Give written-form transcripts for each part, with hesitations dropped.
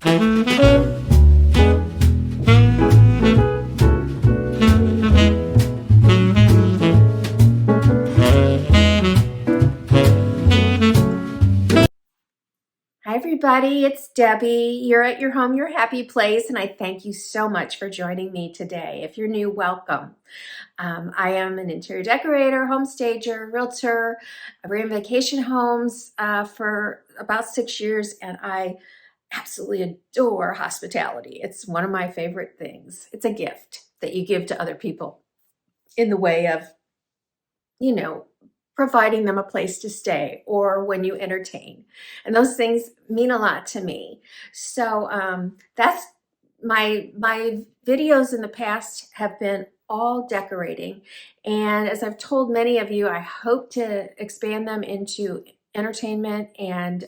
Hi, everybody. It's Debbie. You're at your home, your happy place, and I thank you so much for joining me today. If you're new, welcome. I am an interior decorator, home stager, realtor. I've ran vacation homes for about 6 years, and I absolutely adore hospitality. It's one of my favorite things. It's a gift that you give to other people in the way of, you know, providing them a place to stay or when you entertain. And those things mean a lot to me. So that's my videos in the past have been all decorating. And as I've told many of you, I hope to expand them into entertainment and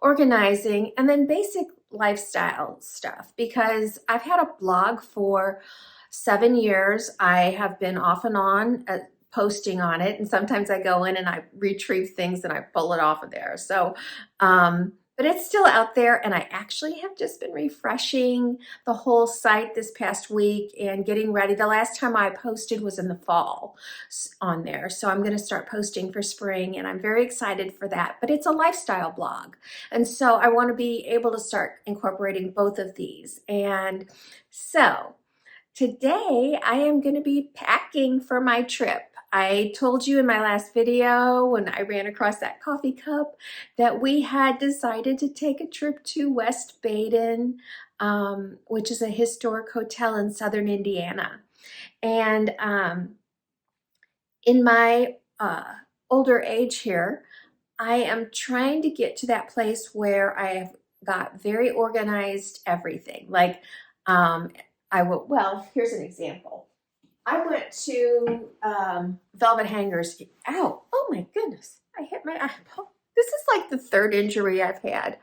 organizing and then basic lifestyle stuff, because I've had a blog for 7 years. I have been off and on posting on it, and sometimes I go in and I retrieve things and I pull it off of there. So but it's still out there, and I actually have just been refreshing the whole site this past week and getting ready. The last time I posted was in the fall on there, so I'm going to start posting for spring, and I'm very excited for that. But it's a lifestyle blog, and so I want to be able to start incorporating both of these. And so today I am going to be packing for my trip. I told you in my last video when I ran across that coffee cup that we had decided to take a trip to West Baden, which is a historic hotel in southern Indiana. And in my older age here, I am trying to get to that place where I have got very organized everything. Like well, here's an example. I went to Velvet Hangers. Ow, oh my goodness. I hit my eyeball. This is like the third injury I've had.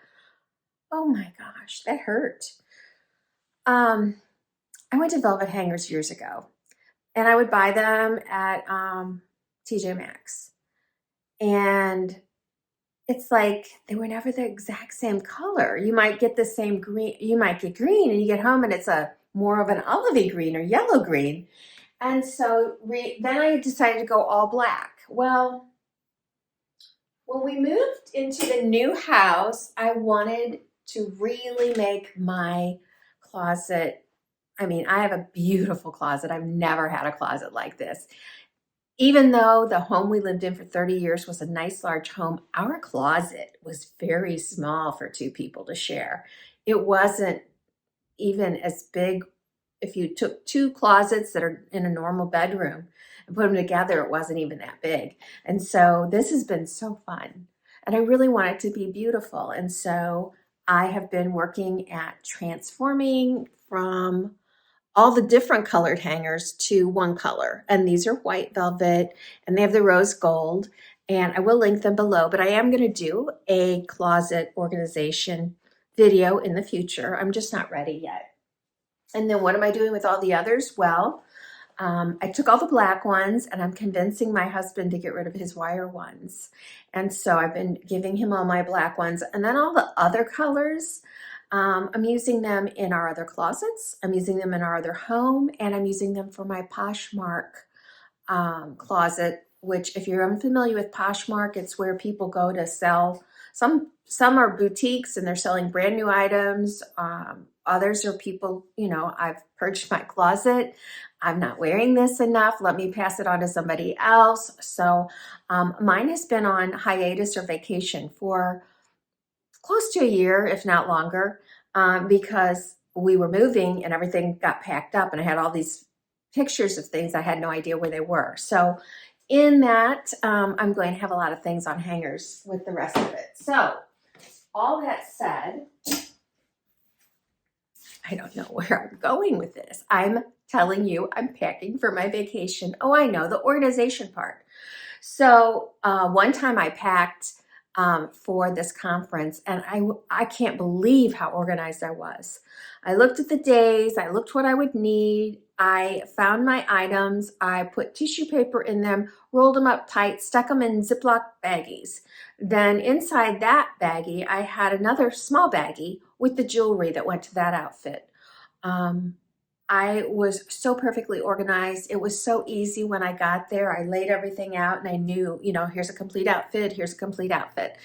Oh my gosh, that hurt. I went to Velvet Hangers years ago, and I would buy them at TJ Maxx. And it's like they were never the exact same color. You might get the same green, you might get green, and you get home and it's a more of an olivey green or yellow green. And so then I decided to go all black. Well, when we moved into the new house, I wanted to really make my closet. I mean, I have a beautiful closet. I've never had a closet like this. Even though the home we lived in for 30 years was a nice large home, our closet was very small for two people to share. It wasn't even as big. If you took two closets that are in a normal bedroom and put them together, it wasn't even that big. And so this has been so fun. And I really want it to be beautiful. And so I have been working at transforming from all the different colored hangers to one color. And these are white velvet, and they have the rose gold. And I will link them below, but I am going to do a closet organization video in the future. I'm just not ready yet. And then what am I doing with all the others? Well, I took all the black ones and I'm convincing my husband to get rid of his wire ones. And so I've been giving him all my black ones. And then all the other colors, I'm using them in our other closets. I'm using them in our other home, and I'm using them for my Poshmark closet, which if you're unfamiliar with Poshmark, it's where people go to sell. Some are boutiques and they're selling brand new items. Others are people, I've purged my closet. I'm not wearing this enough. Let me pass it on to somebody else. So mine has been on hiatus or vacation for close to a year, if not longer, because we were moving and everything got packed up, and I had all these pictures of things. I had no idea where they were. So in that, I'm going to have a lot of things on hangers with the rest of it. So all that said, I don't know where I'm going with this. I'm telling you, I'm packing for my vacation. Oh, I know, the organization part. So one time I packed for this conference, and I can't believe how organized I was. I looked at the days, I looked what I would need, I found my items, I put tissue paper in them, rolled them up tight, stuck them in Ziploc baggies. Then inside that baggie, I had another small baggie with the jewelry that went to that outfit. Um, I was so perfectly organized. It was so easy when I got there. I laid everything out and I knew, here's a complete outfit, here's a complete outfit.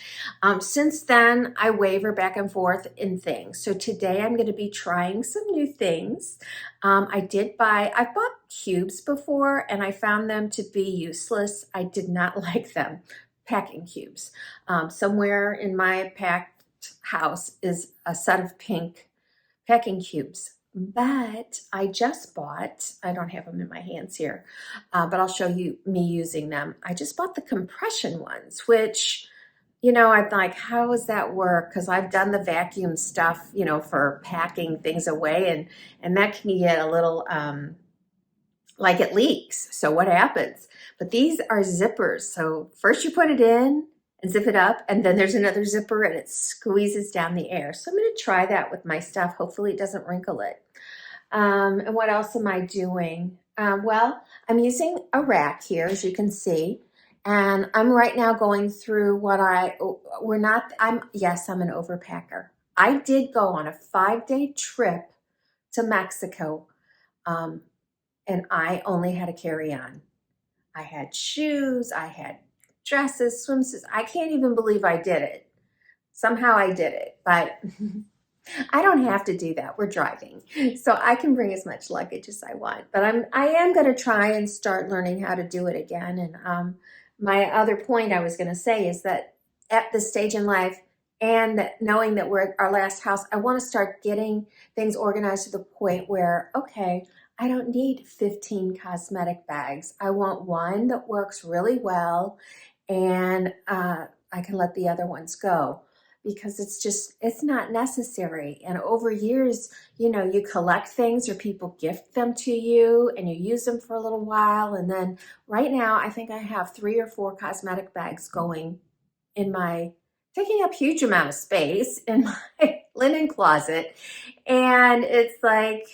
Since then, I waver back and forth in things. So today I'm going to be trying some new things. I've bought cubes before and I found them to be useless. I did not like them, packing cubes. Somewhere in my packed house is a set of pink packing cubes. But I just bought, I don't have them in my hands here, but I'll show you me using them. I just bought the compression ones, which, I'm like, how does that work? Because I've done the vacuum stuff, for packing things away, and that can get a little, like it leaks. So what happens? But these are zippers. So first you put it in and zip it up, and then there's another zipper and it squeezes down the air. So I'm going to try that with my stuff. Hopefully it doesn't wrinkle it. And what else am I doing? Well, I'm using a rack here, as you can see, and I'm right now going through yes, I'm an overpacker. I did go on a 5-day trip to Mexico, and I only had a carry-on. I had shoes, I had dresses, swimsuits. I can't even believe I did it. Somehow I did it, but I don't have to do that. We're driving, so I can bring as much luggage as I want. But I am going to try and start learning how to do it again. And my other point I was going to say is that at this stage in life, and knowing that we're at our last house, I want to start getting things organized to the point where, okay, I don't need 15 cosmetic bags. I want one that works really well, and I can let the other ones go, because it's not necessary. And over years, you collect things or people gift them to you and you use them for a little while. And then right now, I think I have 3 or 4 cosmetic bags going taking up huge amount of space in my linen closet. And it's like,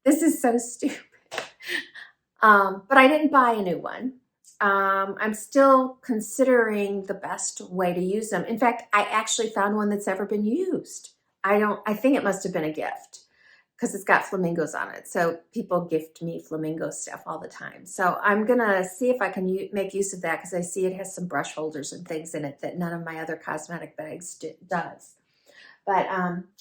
this is so stupid. But I didn't buy a new one. I'm still considering the best way to use them. In fact, I actually found one that's ever been used. I think it must have been a gift because it's got flamingos on it. So people gift me flamingo stuff all the time. So I'm going to see if I can make use of that, because I see it has some brush holders and things in it that none of my other cosmetic bags does. But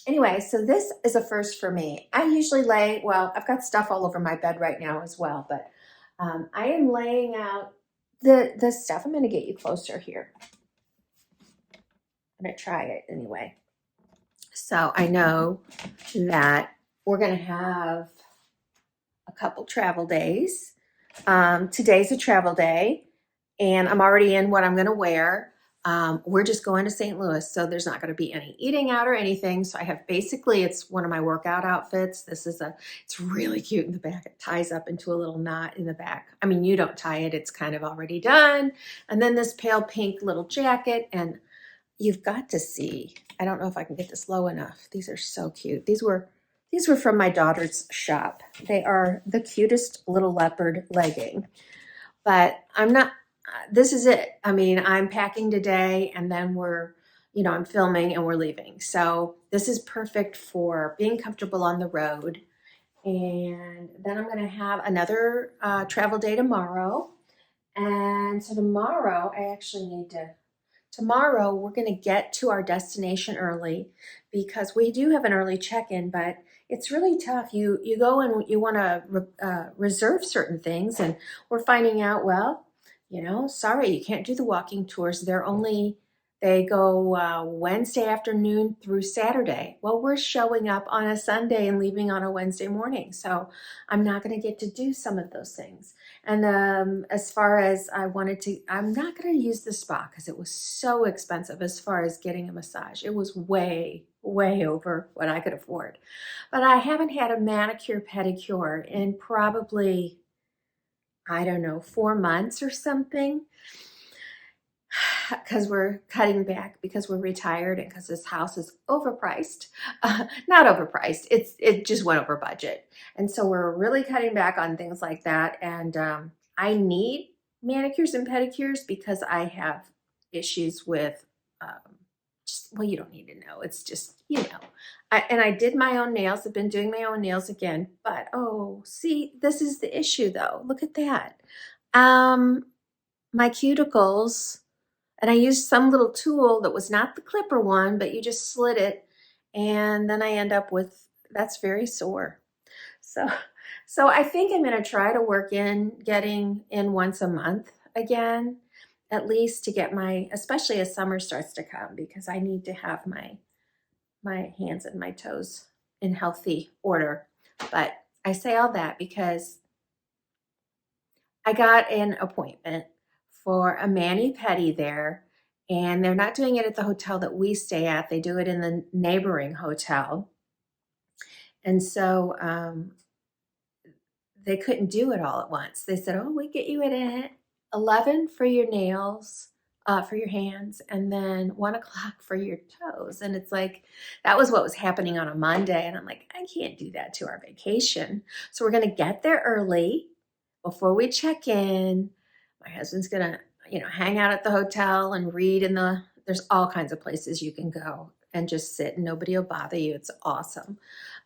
anyway, so this is a first for me. I usually I've got stuff all over my bed right now as well, but I am laying out the stuff. I'm going to get you closer here. I'm going to try it anyway. So I know that we're going to have a couple travel days. Today's a travel day, and I'm already in what I'm going to wear. We're just going to St. Louis, so there's not going to be any eating out or anything. So I have it's one of my workout outfits. It's really cute in the back. It ties up into a little knot in the back. I mean, you don't tie it. It's kind of already done. And then this pale pink little jacket, and you've got to see, I don't know if I can get this low enough. These are so cute. These were from my daughter's shop. They are the cutest little leopard legging, but this is it. I mean, I'm packing today, and then I'm filming and we're leaving. So this is perfect for being comfortable on the road. And then I'm going to have another travel day tomorrow. And so tomorrow we're going to get to our destination early, because we do have an early check-in, but it's really tough. You go and you want to reserve certain things, and we're finding out, sorry, you can't do the walking tours. They go Wednesday afternoon through Saturday. Well, we're showing up on a Sunday and leaving on a Wednesday morning. So I'm not going to get to do some of those things. And as far as I'm not going to use the spa because it was so expensive as far as getting a massage. It was way, way over what I could afford. But I haven't had a manicure pedicure in probably, I don't know, 4 months or something. because we're cutting back because we're retired and because this house is overpriced. Not overpriced, it just went over budget. And so we're really cutting back on things like that. And I need manicures and pedicures because I have issues with, well, you don't need to know. It's just, and I did my own nails. I've been doing my own nails again. But, oh, see, this is the issue, though. Look at that. My cuticles, and I used some little tool that was not the clipper one, but you just slit it, and then I end up with, that's very sore. So, so I think I'm going to try to work in getting in once a month again, at least to get my, especially as summer starts to come, because I need to have my hands and my toes in healthy order. But I say all that because I got an appointment for a mani-pedi there, and they're not doing it at the hotel that we stay at. They do it in the neighboring hotel. And so they couldn't do it all at once. They said, oh, we get you in at 11 for your nails, for your hands, and then 1 o'clock for your toes. And it's like, that was what was happening on a Monday. And I'm like, I can't do that to our vacation. So we're going to get there early before we check in. My husband's going to, hang out at the hotel and read there's all kinds of places you can go and just sit and nobody will bother you. It's awesome.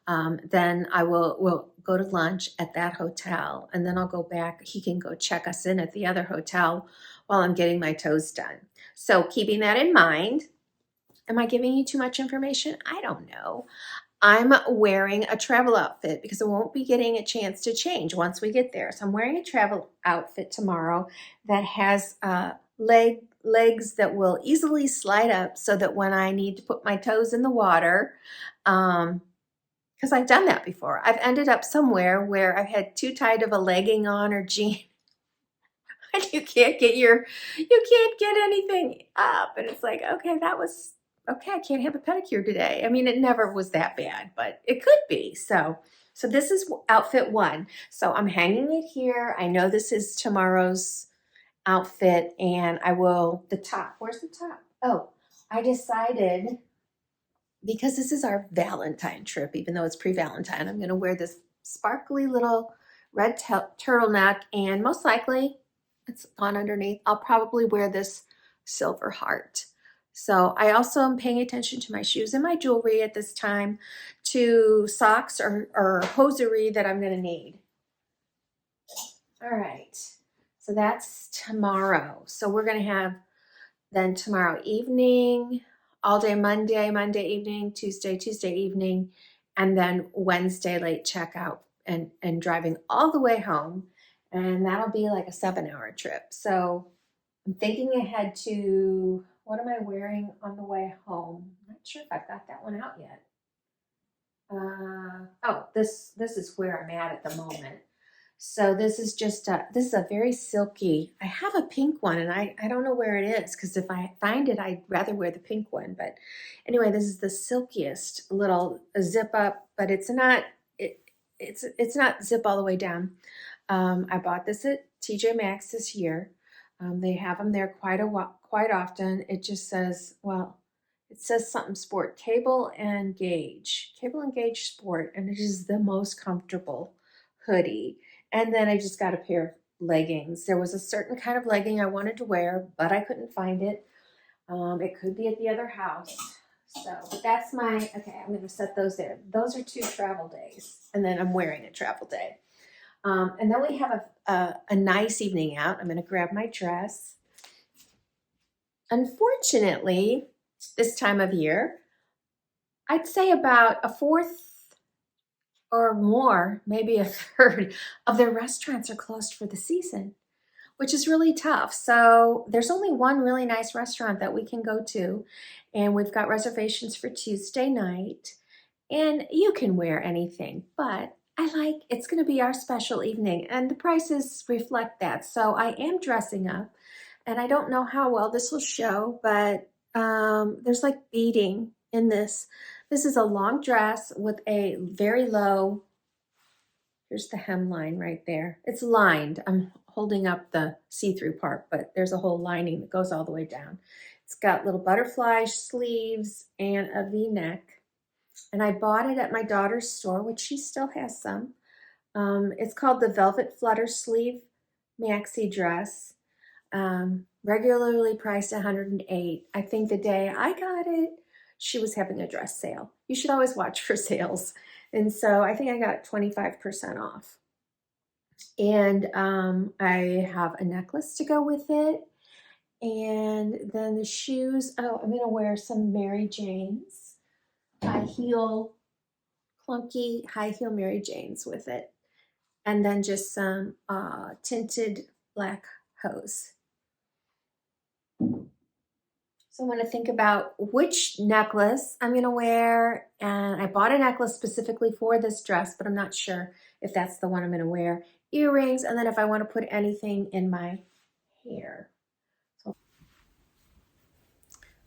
Then we'll go to lunch at that hotel, and then I'll go back. He can go check us in at the other hotel while I'm getting my toes done. So keeping that in mind, am I giving you too much information? I don't know. I'm wearing a travel outfit because I won't be getting a chance to change once we get there. So I'm wearing a travel outfit tomorrow that has legs that will easily slide up so that when I need to put my toes in the water, because I've done that before. I've ended up somewhere where I've had too tight of a legging on or jean, and you can't get anything up. And it's like, okay, I can't have a pedicure today. I mean, it never was that bad, but it could be. So this is outfit 1. So I'm hanging it here. I know this is tomorrow's outfit, and the top, where's the top? Oh, I decided, because this is our Valentine trip, even though it's pre-Valentine, I'm going to wear this sparkly little red turtleneck, and most likely it's on underneath. I'll probably wear this silver heart. So I also am paying attention to my shoes and my jewelry at this time, to socks or hosiery that I'm going to need. All right. So that's tomorrow. So we're going to have then tomorrow evening, all day Monday evening, Tuesday evening, and then Wednesday late checkout and driving all the way home. And that'll be like a 7-hour trip. So I'm thinking ahead to, what am I wearing on the way home? I'm not sure if I've got that one out yet. This is where I'm at the moment. So this is just this is a very silky, I have a pink one, and I don't know where it is, because if I find it, I'd rather wear the pink one. But anyway, this is the silkiest little zip up, but it's not zip all the way down. I bought this at TJ Maxx this year. They have them there quite often. It just says, it says something sport, cable and gauge sport, and it is the most comfortable hoodie. And then I just got a pair of leggings. There was a certain kind of legging I wanted to wear, but I couldn't find it. It could be at the other house. But that's okay, I'm going to set those there. Those are 2 travel days, and then I'm wearing a travel day. And then we have a nice evening out. I'm going to grab my dress. Unfortunately, this time of year, I'd say about a fourth or more, maybe a third of their restaurants are closed for the season, which is really tough. So there's only one really nice restaurant that we can go to, and we've got reservations for Tuesday night, and you can wear anything, but it's going to be our special evening, and the prices reflect that. So I am dressing up, and I don't know how well this will show, but there's like beading in this. This is a long dress with a very low Here's the hemline right there. It's lined. I'm holding up the see-through part, but there's a whole lining that goes all the way down. It's got little butterfly sleeves and a V-neck. And I bought it at my daughter's store, which she still has some. It's called the Velvet Flutter Sleeve Maxi Dress. Regularly priced $108. I think the day I got it, she was having a dress sale. You should always watch for sales. And so I think I got 25% off. And I have a necklace to go with it. And then the shoes, oh, I'm gonna wear some Mary Janes, high heel, clunky high heel Mary Janes with it. And then just some tinted black hose. So I want to think about which necklace I'm going to wear. And I bought a necklace specifically for this dress, but I'm not sure if that's the one I'm going to wear. Earrings, and then if I want to put anything in my hair.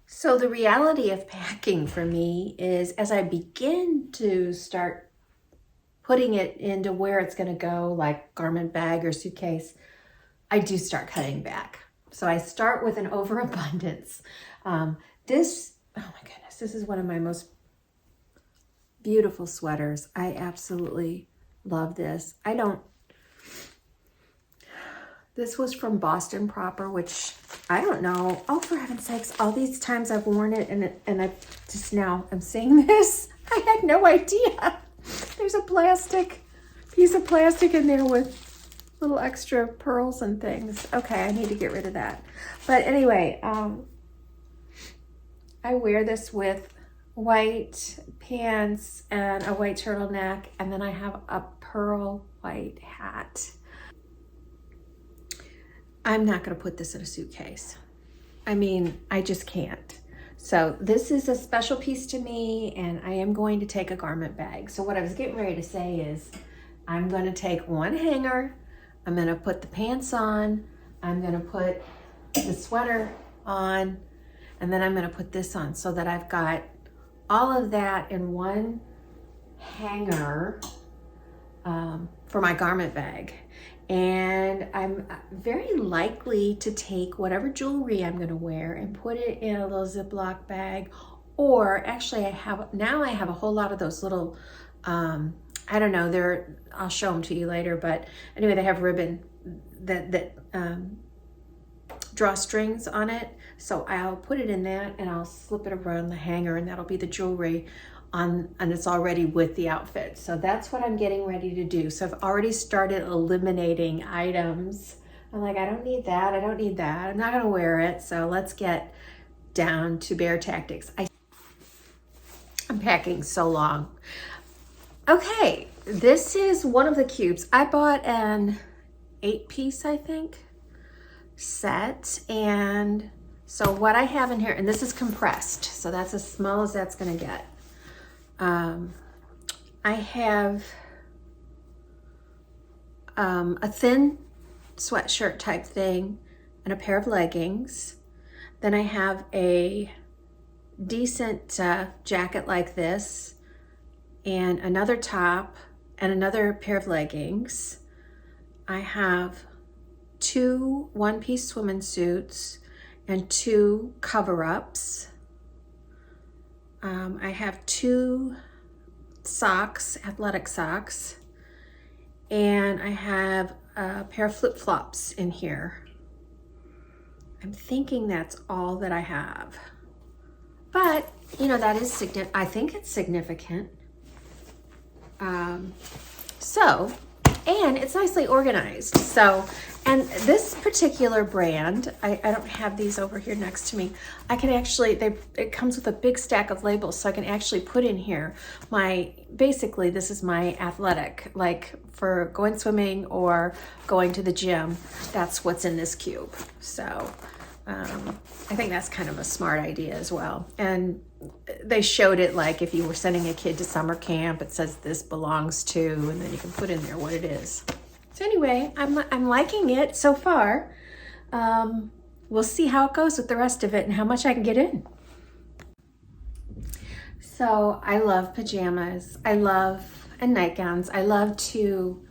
So the reality of packing for me is as I begin to start putting it into where it's going to go, like garment bag or suitcase, I do start cutting back. So I start with an overabundance. This, oh my goodness, this is one of my most beautiful sweaters. I absolutely love this. This was from Boston Proper, which I don't know. Oh, for heaven's sakes, all these times I've worn it and I just now I'm seeing this. I had no idea. There's a piece of plastic in there with little extra pearls and things. Okay, I need to get rid of that. But anyway, I wear this with white pants and a white turtleneck, and then I have a pearl white hat. I'm not gonna put this in a suitcase. I mean, I just can't. So this is a special piece to me, and I am going to take a garment bag. So what I was getting ready to say is I'm gonna take one hanger, I'm gonna put the pants on, I'm gonna put the sweater on, and then I'm gonna put this on so that I've got all of that in one hanger for my garment bag. And I'm very likely to take whatever jewelry I'm gonna wear and put it in a little Ziploc bag, or actually I have a whole lot of those little, I don't know, I'll show them to you later, but anyway, they have ribbon that drawstrings on it. So I'll put it in that and I'll slip it around the hanger, and that'll be the jewelry on, and it's already with the outfit. So that's what I'm getting ready to do. So I've already started eliminating items. I'm like, I don't need that, I don't need that, I'm not gonna wear it. So let's get down to bare tactics. I'm packing so long. Okay, this is one of the cubes. I bought an 8-piece, I think, set. And so what I have in here, and this is compressed, so that's as small as that's gonna get. I have a thin sweatshirt type thing and a pair of leggings. Then I have a decent jacket like this, and another top and another pair of leggings. I have 2 one-piece swimming suits and 2 cover-ups. I have 2 socks, athletic socks, and I have a pair of flip-flops in here. I'm thinking that's all that I have. But, you know, that is significant. I think it's significant. And it's nicely organized. So, and this particular brand, I don't have these over here next to me. I can actually, it comes with a big stack of labels, so I can actually put in here basically this is my athletic, like for going swimming or going to the gym, that's what's in this cube. So I think that's kind of a smart idea as well. And they showed it like if you were sending a kid to summer camp, it says this belongs to, and then you can put in there what it is. So anyway, I'm liking it so far. We'll see how it goes with the rest of it and how much I can get in. So I love pajamas. And nightgowns. I love to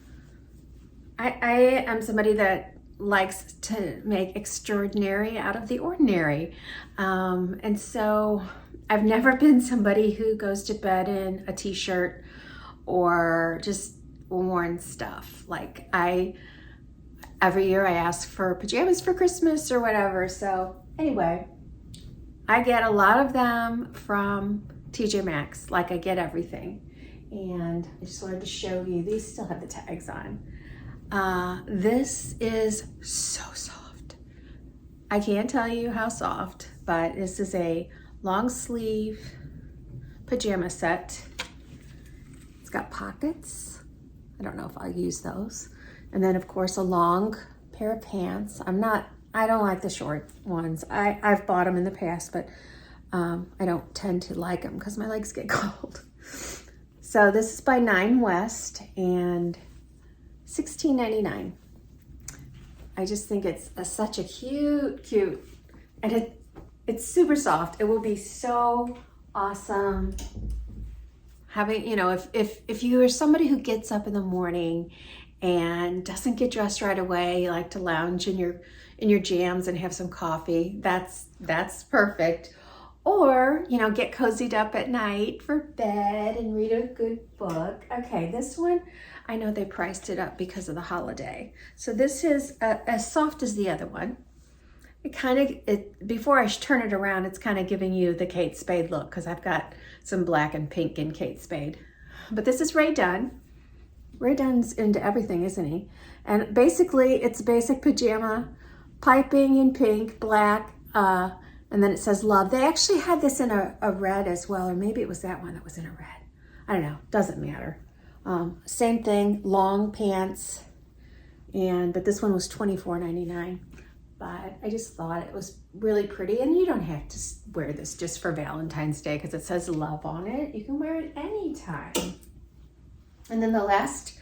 I am somebody that likes to make extraordinary out of the ordinary. And so I've never been somebody who goes to bed in a t-shirt or just worn stuff. Like every year I ask for pajamas for Christmas or whatever. So anyway, I get a lot of them from TJ Maxx, like I get everything. And I just wanted to show you, these still have the tags on. This is so soft. I can't tell you how soft, but this is a long sleeve pajama set. It's got pockets. I don't know if I'll use those. And then of course a long pair of pants. I don't like the short ones. I've bought them in the past, but I don't tend to like them because my legs get cold. So this is by 9 West and $16.99. I just think it's such a cute, and it's super soft. It will be so awesome having, you know, if you are somebody who gets up in the morning and doesn't get dressed right away, you like to lounge in your jams and have some coffee, that's perfect. Or, you know, get cozied up at night for bed and read a good book. Okay, this one, I know they priced it up because of the holiday. So this is as soft as the other one. Before I turn it around, it's kind of giving you the Kate Spade look because I've got some black and pink in Kate Spade. But this is Ray Dunn. Ray Dunn's into everything, isn't he? And basically, it's basic pajama, piping in pink, black, and then it says love. They actually had this in a red as well, or maybe it was that one that was in a red. I don't know, doesn't matter. Same thing, long pants, but this one was $24.99. But I just thought it was really pretty, and you don't have to wear this just for Valentine's Day because it says love on it. You can wear it anytime. And then the last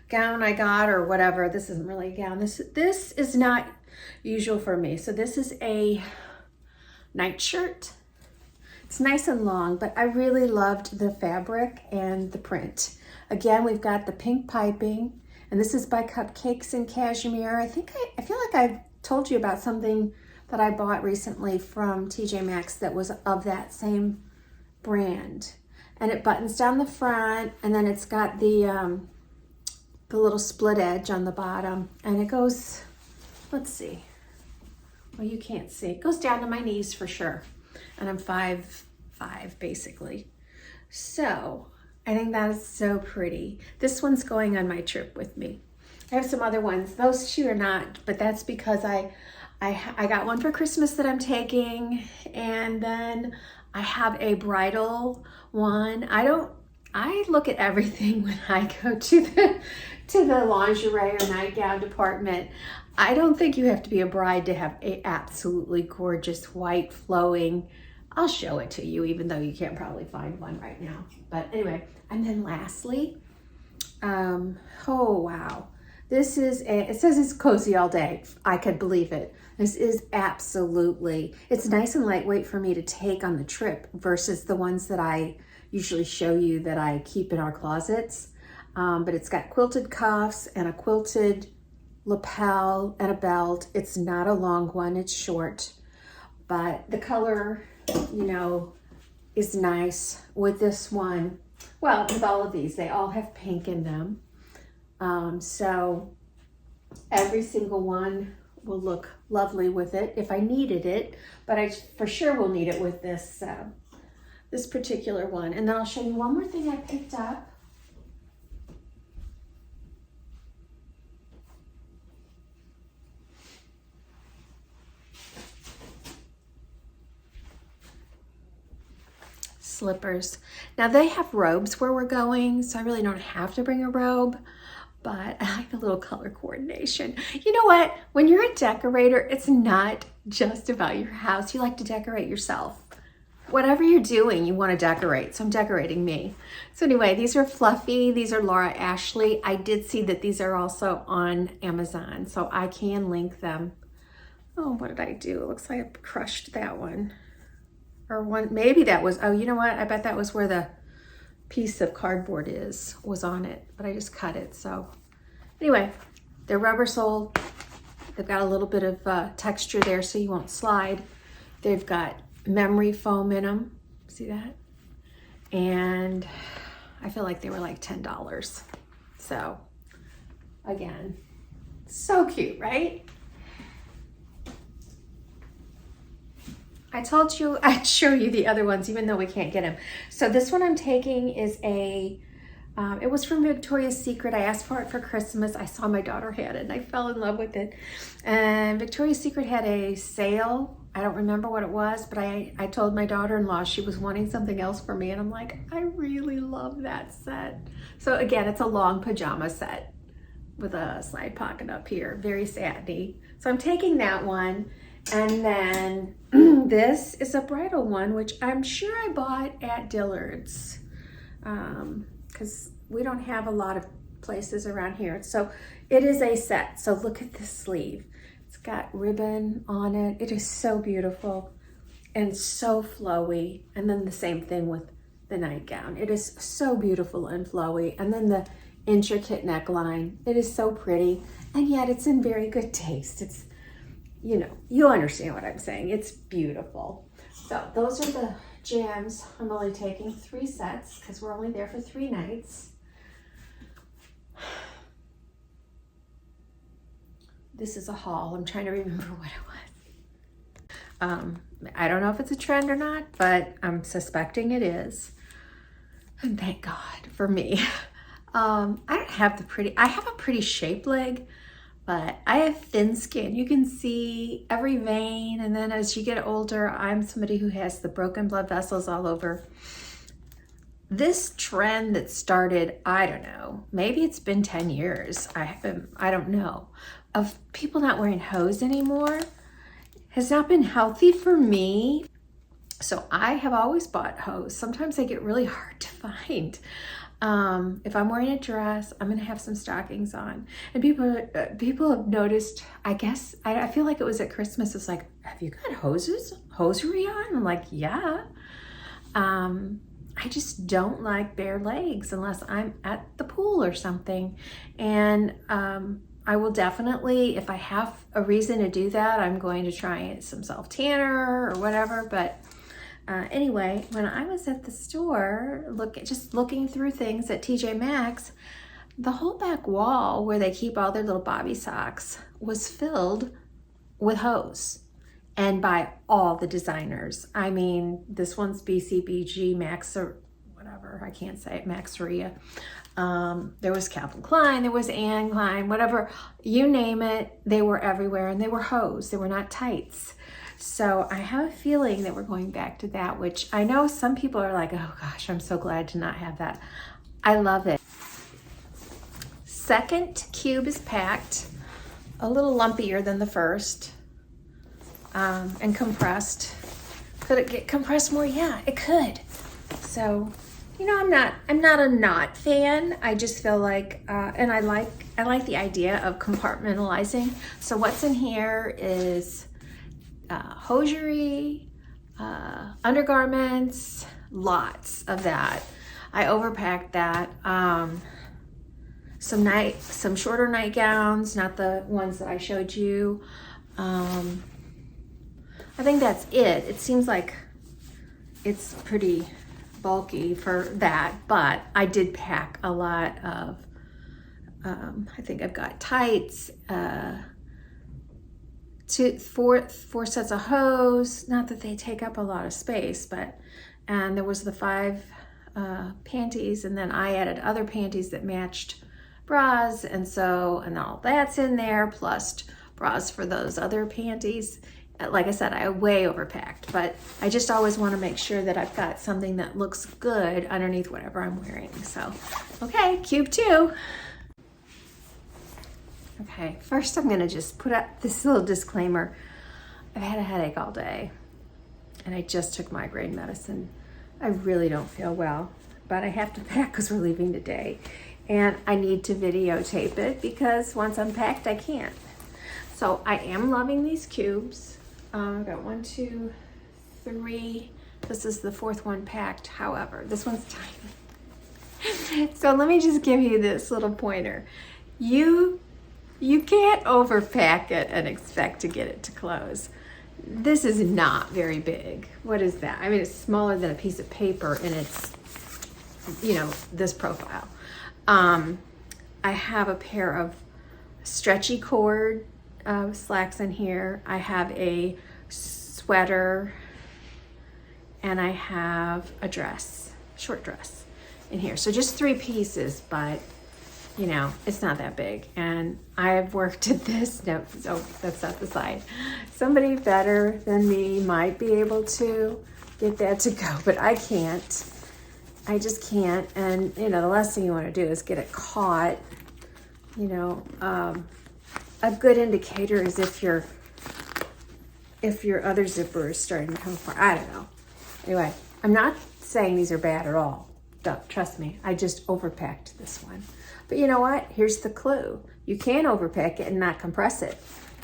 gown I got, or whatever, this isn't really a gown. This is not usual for me. So this is a nightshirt. It's nice and long, but I really loved the fabric and the print. Again, we've got the pink piping, and this is by Cupcakes and Cashmere. I feel like I've told you about something that I bought recently from TJ Maxx that was of that same brand. And it buttons down the front, and then it's got the little split edge on the bottom, and it goes, let's see. Well, you can't see. It goes down to my knees for sure. And I'm 5'5" basically. So I think that is so pretty. This one's going on my trip with me. I have some other ones. Those two are not, but that's because I got one for Christmas that I'm taking, and then I have a bridal one. I look at everything when I go to the lingerie or nightgown department. I don't think you have to be a bride to have a absolutely gorgeous white flowing. I'll show it to you, even though you can't probably find one right now. But anyway, and then lastly, oh wow. This is it says it's cozy all day. I could believe it. This is absolutely, it's nice and lightweight for me to take on the trip versus the ones that I usually show you that I keep in our closets. But it's got quilted cuffs and a quilted lapel and a belt. It's not a long one, it's short. But the color, you know, is nice with this one. Well, with all of these, they all have pink in them. So every single one will look lovely with it if I needed it, but I for sure will need it with this this particular one. And then I'll show you one more thing I picked up. Slippers. Now they have robes where we're going, so I really don't have to bring a robe, but I like the little color coordination. You know what? When you're a decorator, it's not just about your house. You like to decorate yourself. Whatever you're doing, you want to decorate. So I'm decorating me. So anyway, these are fluffy. These are Laura Ashley. I did see that these are also on Amazon, so I can link them. Oh, what did I do? It looks like I crushed that one. Or one, maybe that was, oh, you know what? I bet that was where the piece of cardboard was on it, but I just cut it. So anyway, They're rubber sole. They've got a little bit of texture there so you won't slide. They've got memory foam in them. See that? And I feel like they were like $10. So again, so cute, right? I told you I'd show you the other ones even though we can't get them. So this one I'm taking is a, it was from Victoria's Secret. I asked for it for Christmas. I saw my daughter had it and I fell in love with it. And Victoria's Secret had a sale. I don't remember what it was, but I told my daughter-in-law she was wanting something else for me. And I'm like, I really love that set. So again, it's a long pajama set with a side pocket up here. Very satiny. So I'm taking that one. And then this is a bridal one, which I'm sure I bought at Dillard's because we don't have a lot of places around here. So it is a set. So look at this sleeve. It's got ribbon on it. It is so beautiful and so flowy. And then the same thing with the nightgown. It is so beautiful and flowy. And then the intricate neckline. It is so pretty. And yet it's in very good taste. It's, you know, you understand what I'm saying. It's beautiful. So those are the jams. I'm only taking 3 sets because we're only there for 3 nights. This is a haul. I'm trying to remember what it was. I don't know if it's a trend or not, but I'm suspecting it is. And thank God for me. I don't have the pretty, I have a pretty shaped leg, but I have thin skin. You can see every vein. And then as you get older, I'm somebody who has the broken blood vessels all over. This trend that started, I don't know, maybe it's been 10 years. I don't know, of people not wearing hose anymore has not been healthy for me. So I have always bought hose. Sometimes they get really hard to find. If I'm wearing a dress, I'm gonna have some stockings on. And people have noticed, I guess, I feel like it was at Christmas, it's like, have you got hosiery on? I'm like, yeah. I just don't like bare legs unless I'm at the pool or something. And I will definitely, if I have a reason to do that, I'm going to try some self-tanner or whatever. But anyway, when I was at the store, just looking through things at TJ Maxx, the whole back wall where they keep all their little bobby socks was filled with hose, and by all the designers. I mean, this one's BCBG, Max, or whatever, I can't say it, Maxeria. There was Calvin Klein, there was Anne Klein, whatever, you name it, they were everywhere, and they were hose, they were not tights. So I have a feeling that we're going back to that, which I know some people are like, oh gosh, I'm so glad to not have that. I love it. Second cube is packed, a little lumpier than the first, and compressed. Could it get compressed more? Yeah, it could. So, you know, I'm not a knot fan. I just feel like, and I like the idea of compartmentalizing. So what's in here is hosiery, undergarments, lots of that. I overpacked that. Some shorter nightgowns, not the ones that I showed you. I think that's it. It seems like it's pretty bulky for that, but I did pack a lot of, I think I've got tights, four sets of hose, not that they take up a lot of space, but, and there was the 5 panties, and then I added other panties that matched bras, and all that's in there, plus bras for those other panties. Like I said, I way overpacked, but I just always want to make sure that I've got something that looks good underneath whatever I'm wearing. So, okay, cube 2. Okay, first I'm gonna just put up this little disclaimer. I've had a headache all day and I just took migraine medicine. I really don't feel well, but I have to pack because we're leaving today. And I need to videotape it because once I'm packed, I can't. So I am loving these cubes. I've got 1, 2, 3. This is the 4th one packed. However, this one's tiny. So let me just give you this little pointer. You You can't overpack it and expect to get it to close. This is not very big. What is that? I mean, it's smaller than a piece of paper, and it's, you know, this profile. I have a pair of stretchy cord slacks in here. I have a sweater, and I have a dress, short dress in here. So just 3 pieces, but you know, it's not that big. And I've worked at this, no, so that's not the side. Somebody better than me might be able to get that to go, but I can't. I just can't. And you know, the last thing you want to do is get it caught. You know, a good indicator is if your other zipper is starting to come apart. I don't know. Anyway, I'm not saying these are bad at all. Don't, trust me, I just overpacked this one. But you know what? Here's the clue. You can overpack it and not compress it.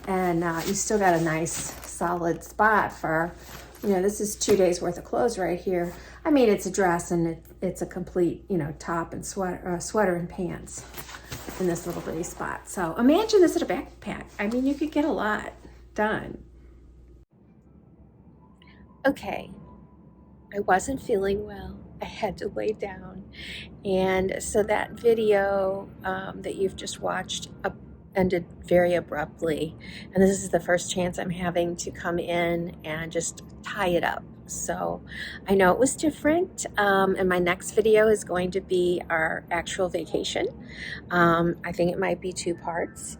And you still got a nice solid spot for, you know, this is 2 days worth of clothes right here. I mean, it's a dress and it's a complete, you know, top and sweater and pants in this little bitty spot. So imagine this at a backpack. I mean, you could get a lot done. Okay, I wasn't feeling well. I had to lay down. And so that video that you've just watched ended very abruptly. And this is the first chance I'm having to come in and just tie it up. So I know it was different. And my next video is going to be our actual vacation. I think it might be 2 parts.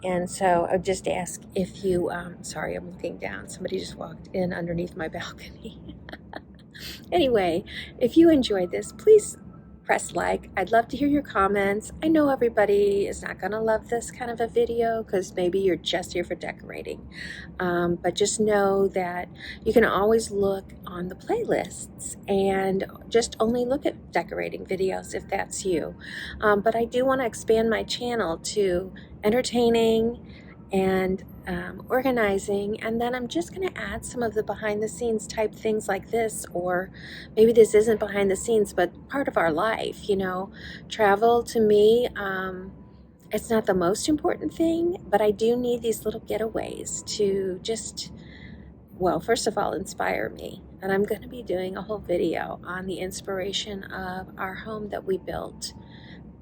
And so I just ask if you, sorry, I'm looking down. Somebody just walked in underneath my balcony. Anyway, if you enjoyed this, please press like. I'd love to hear your comments. I know everybody is not going to love this kind of a video because maybe you're just here for decorating. But just know that you can always look on the playlists and just only look at decorating videos if that's you. But I do want to expand my channel to entertaining and organizing, and then I'm just going to add some of the behind the scenes type things like this, or maybe this isn't behind the scenes but part of our life. You know, travel to me, it's not the most important thing, but I do need these little getaways to just, well, first of all, inspire me. And I'm going to be doing a whole video on the inspiration of our home that we built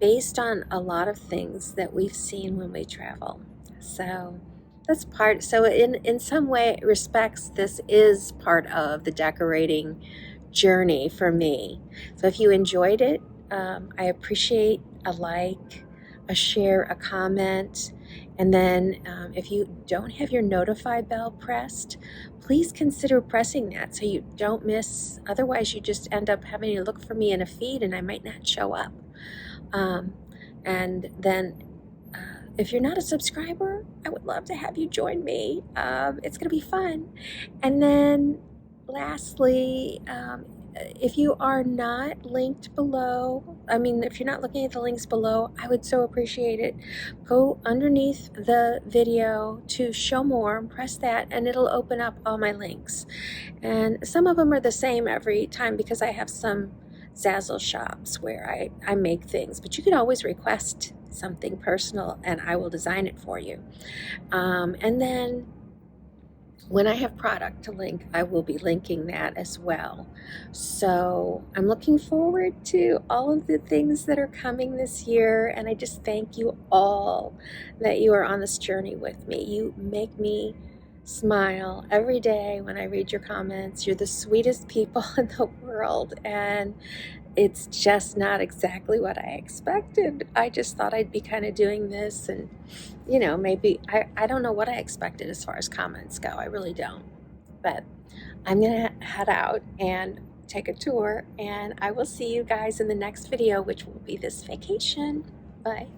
based on a lot of things that we've seen when we travel. So that's part, so in some way respects, this is part of the decorating journey for me. So if you enjoyed it, I appreciate a like, a share, a comment. And then if you don't have your notify bell pressed, please consider pressing that so you don't miss. Otherwise, you just end up having to look for me in a feed and I might not show up. And then if you're not a subscriber, I would love to have you join me. It's going to be fun. And then lastly, if you are not linked below, I mean, if you're not looking at the links below, I would so appreciate it. Go underneath the video to show more, press that, and it'll open up all my links. And some of them are the same every time because I have some Zazzle shops where I make things, but you can always request something personal and I will design it for you. And then when I have product to link, I will be linking that as well. So I'm looking forward to all of the things that are coming this year, and I just thank you all that you are on this journey with me. You make me smile every day when I read your comments. You're the sweetest people in the world, and it's just not exactly what I expected. I just thought I'd be kind of doing this and, you know, maybe, I don't know what I expected as far as comments go. I really don't. But I'm going to head out and take a tour, and I will see you guys in the next video, which will be this vacation. Bye.